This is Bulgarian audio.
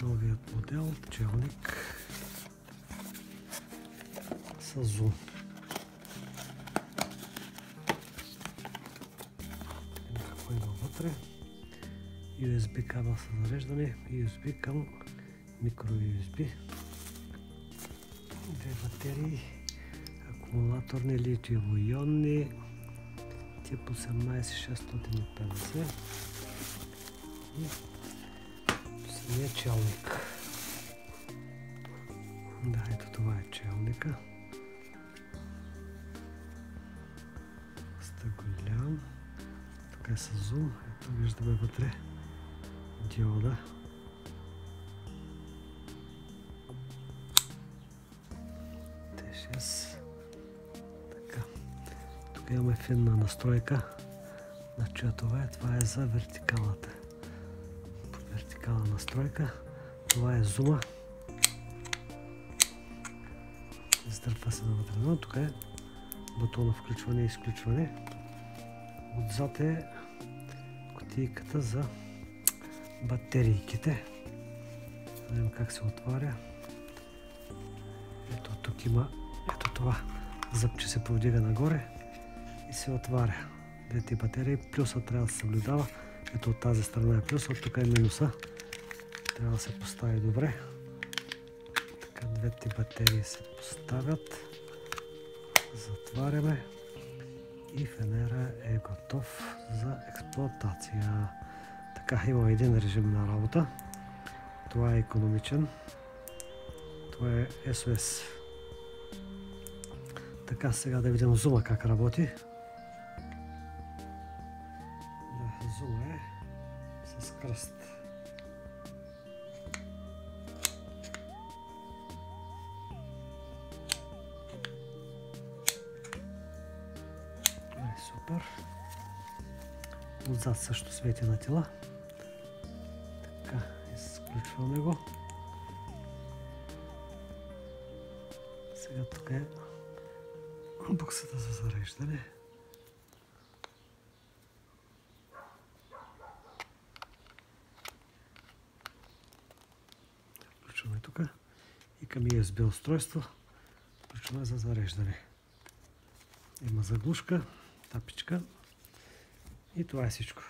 новият модел челник с зум. Какво има вътре? USB кабел за зареждане, USB към микро USB, две батерии, акумулаторни литиево-ионни тип 18650 и самия челник. Да, ето това е челника. Доста голям. Тук е с зум. Ето виждаме вътре диода. T6. Така. Тук имаме финна настройка на чатове. Това е за вертикалната. Вертикална настройка. Това е зума. Издърпва се навътре. Но тук е бутона включване и изключване. Отзад е кутийката за батерийките. Да видим как се отваря. Ето тук има, ето това зъбче се повдига нагоре и се отваря. Двете батерии, плюса трябва да се съблюдава. Ето от тази страна е плюса, от тук е минуса. Трябва да се постави добре. Така двете батерии се поставят. Затваряме и фенера е готов за експлоатация. Така, има един режим на работа. Това е икономичен. Това е SOS. Така, сега да видим зума как работи. Да, зума е с кръст. Това е супер. Отзад също свети на тела. Така, изключваме го. Сега тук е буксата за зареждане. Включваме тук и към USB устройство включваме за зареждане. Има заглушка, тапичка и това е всичко.